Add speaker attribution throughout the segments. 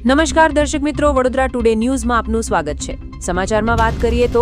Speaker 1: નમસ્કાર દર્શક મિત્રો, વડોદરા ટુડે ન્યૂઝમાં આપનું સ્વાગત છે। સમાચારમાં વાત કરીએ તો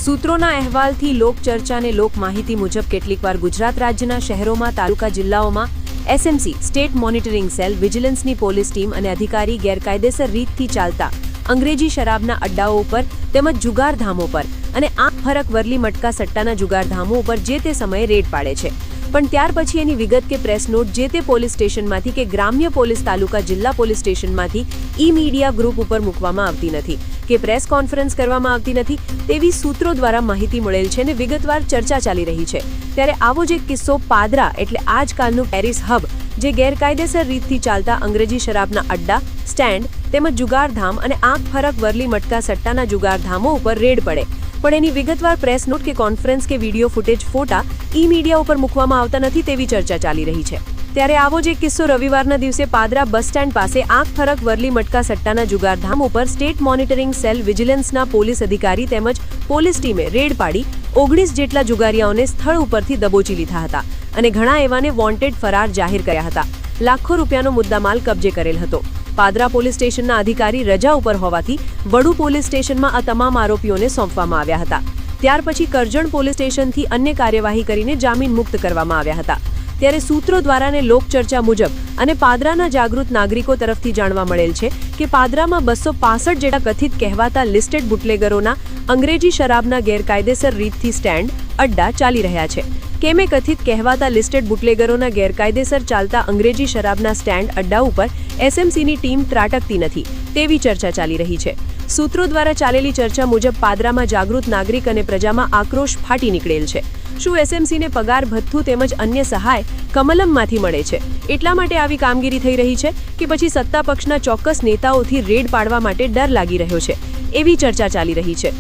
Speaker 1: સૂત્રોના અહેવાલથી લોકચર્ચા અને લોક માહિતી મુજબ કેટલીકવાર ગુજરાત રાજ્યના શહેરોમાં, તાલુકા, જિલ્લાઓમાં એસએમસી, સ્ટેટ મોનિટરિંગ સેલ, વિજિલન્સની પોલીસ ટીમ અને અધિકારી ગેરકાયદેસર રીતથી ચાલતા અંગ્રેજી શરાબના અડ્ડાઓ ઉપર તેમજ જુગારધામો પર અને આંખ ફરક વરલી મટકા સટ્ટાના જુગારધામો ઉપર જે તે સમયે રેડ પાડે છે, પણ ત્યાર પછી એની વિગત કે પ્રેસ નોટ જે તે પોલીસ સ્ટેશનમાંથી કે ગ્રામ્ય પોલીસ તાલુકા જિલ્લા પોલીસ સ્ટેશનમાંથી ઈ-મીડિયા ગ્રુપ ઉપર મૂકવામાં આવતી નથી કે પ્રેસ કોન્ફરન્સ કરવામાં આવતી નથી તેવી સૂત્રો દ્વારા માહિતી મળેલ છે અને વિગતવાર ચર્ચા ચાલી રહી છે। ત્યારે આવો જ એક કિસ્સો પાદરા એટલે આજકાલનું પેરિસ હબ, જે ગેરકાયદેસર રીતથી ચાલતા અંગ્રેજી શરાબના અડ્ડા, સ્ટેન્ડ તેમજ જુગારધામ અને આંખ ફરક વરલી મટકા સટ્ટાના જુગારધામો ઉપર રેડ પડે, પણ એની વિગતવાર પ્રેસ નોટ કે કોન્ફરન્સ કે વિડીયો ફૂટેજ ફોટા ઈ-મીડિયા ઉપર મૂકવામાં આવતા નથી તેવી ચર્ચા ચાલી રહી છે। ત્યારે આવો જ એક કિસ્સો રવિવારના દિવસે પાદરા બસ સ્ટેન્ડ પાસે આંખ ફરક વરલી મટકા સટ્ટાના જુગારધામ ઉપર સ્ટેટ મોનિટરિંગ સેલ, વિજિલન્સના પોલીસ અધિકારી તેમજ પોલીસ ટીમે રેડ પાડી 19 જેટલા જુગારીયાઓને સ્થળ ઉપરથી દબોચી લીધા હતા અને ઘણા એવાને વોન્ટેડ ફરાર જાહેર કર્યા હતા। લાખો રૂપિયાનો મુદ્દામાલ કબજે કરેલ હતો। પાદરા પોલીસ સ્ટેશનના અધિકારી રજા ઉપર હોવાથી વડુ પોલીસ સ્ટેશનમાં આ તમામ આરોપીઓને સોંપવામાં આવ્યા હતા। ત્યાર પછી કરજણ પોલીસ સ્ટેશનથી અન્ય કાર્યવાહી કરીને જામીન મુક્ત કરવામાં આવ્યા હતા। ત્યારે સૂત્રો દ્વારા ને લોકચર્ચા મુજબ અને પાદરાના જાગૃત નાગરિકો તરફથી જાણવા મળેલ છે કે પાદરામાં 265 જેટલા કથિત કહેવાતા લિસ્ટેડ બુટલેગરોના અંગ્રેજી શરાબના ગેરકાયદેસર રીતથી સ્ટેન્ડ, અડ્ડા ચાલી રહ્યા છે। કેમે કથિત કહેવાતા લિસ્ટેડ બુટલેગરોના ગેરકાયદેસર ચાલતા અંગ્રેજી શરાબના સ્ટેન્ડ, અડ્ડા ઉપર એસએમસીની ટીમ ત્રાટકતી નથી તેવી ચર્ચા ચાલી રહી છે। સૂત્રો દ્વારા ચાલેલી ચર્ચા મુજબ પાદરામાં જાગૃત નાગરિક અને પ્રજામાં આક્રોશ ફાટી નીકળેલ છે। શું એસએમસીને પગાર ભથ્થું તેમજ અન્ય સહાય કમલમમાંથી મળે છે એટલા માટે આવી કામગીરી થઈ રહી છે કે પછી સત્તા પક્ષના ચોક્કસ નેતાઓથી રેડ પાડવા માટે ડર લાગી રહ્યો છે એવી ચર્ચા ચાલી રહી છે।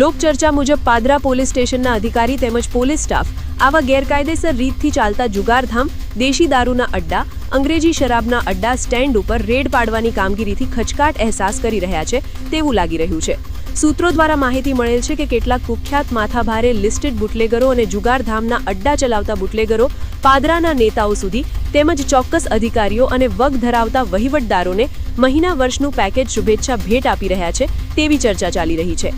Speaker 1: લોકચર્ચા મુજબ પાદરા પોલીસ સ્ટેશનના અધિકારી તેમજ પોલીસ સ્ટાફ આવા ગેરકાયદેસર રીતથી ચાલતા જુગારધામ, દેશી દારૂના અડ્ડા, અંગ્રેજી શરાબના અડ્ડા, સ્ટેન્ડ ઉપર રેડ પાડવાની કામગીરીથી ખચકાટ અહેસાસ કરી રહ્યા છે તેવું લાગી રહ્યું છે। સૂત્રો દ્વારા માહિતી મળેલ છે કે કેટલાક કુખ્યાત માથાભારે લિસ્ટેડ બુટલેગરો અને જુગારધામના અડ્ડા ચલાવતા બુટલેગરો પાદરાના નેતાઓ સુધી તેમજ ચોક્કસ અધિકારીઓ અને વગ ધરાવતા વહીવટદારોને મહિના વર્ષનું પેકેજ શુભેચ્છા ભેટ આપી રહ્યા છે તેવી ચર્ચા ચાલી રહી છે।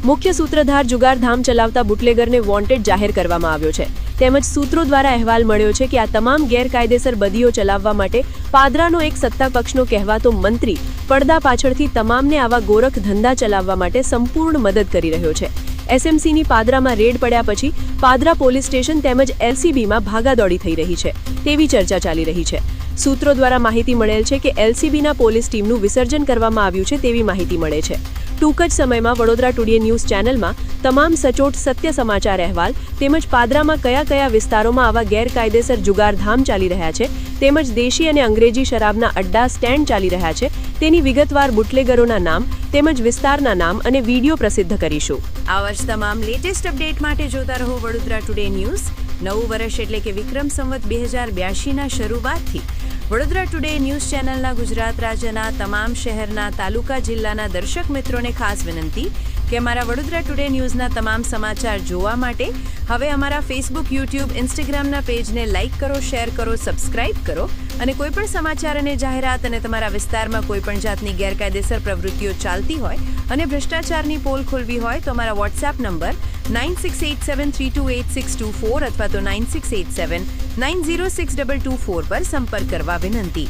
Speaker 1: મુખ્ય સૂત્રધાર જુગારધામ ચલાવતા બુટલેગરને વોન્ટેડ જાહેર કરવામાં આવ્યો છે તેમજ સૂત્રો દ્વારા અહેવાલ મળ્યો છે કે આ તમામ ગેરકાયદેસર બદીઓ ચલાવવા માટે પાદરાનો એક સત્તા પક્ષનો કહેવાતો મંત્રી પડદા પાછળથી તમામને આવા ગોરખ ધંધા ચલાવવા માટે સંપૂર્ણ મદદ કરી રહ્યો છે। એસએમસીની પાદરામાં રેડ પડ્યા પછી પાદરા પોલીસ સ્ટેશન તેમજ એલસીબીમાં ભાગાદોડી થઈ રહી છે તેવી ચર્ચા ચાલી રહી છે। સૂત્રો દ્વારા માહિતી મળેલ છે કે એલસીબીના પોલીસ ટીમનું વિસર્જન કરવામાં આવ્યું છે તેવી માહિતી મળે છે। ટૂંક જ સમયમાં વડોદરા ટુડે ન્યૂઝ ચેનલમાં તમામ સચોટ સત્ય સમાચાર અહેવાલ તેમજ પાદરામાં કયા કયા વિસ્તારોમાં આવા ગેરકાયદેસર જુગારધામ ચાલી રહ્યા છે તેમજ દેશી અને અંગ્રેજી શરાબના અડ્ડા, સ્ટેન્ડ ચાલી રહ્યા છે તેની વિગતવાર બુટલેગરોના નામ તેમજ વિસ્તારના નામ અને વિડીયો પ્રસિદ્ધ કરીશું। આવા જ તમામ લેટેસ્ટ અપડેટ માટે જોતા રહો વડોદરા ટુડે ન્યૂઝ। નવું વર્ષ એટલે કે વિક્રમ સંવત 2082ના શરૂઆતથી વડોદરા ટુડે ન્યૂઝ ચેનલના ગુજરાત રાજ્યના તમામ શહેરના, તાલુકા, જિલ્લાના દર્શક મિત્રોને ખાસ વિનંતી કે અમારા વડોદરા ટુડે ન્યૂઝના તમામ સમાચાર જોવા માટે હવે અમારા ફેસબુક, યુટ્યુબ, ઇન્સ્ટાગ્રામના પેજને લાઇક કરો, શેર કરો, સબસ્ક્રાઇબ કરો અને કોઈપણ સમાચાર અને જાહેરાત અને તમારા વિસ્તારમાં કોઈપણ જાતની ગેરકાયદેસર પ્રવૃત્તિઓ ચાલતી હોય અને ભ્રષ્ટાચારની પોલ ખોલવી હોય તો અમારા વોટ્સએપ નંબર 9687328624 અથવા તો 9687906224 પર સંપર્ક કરવા વિનંતી।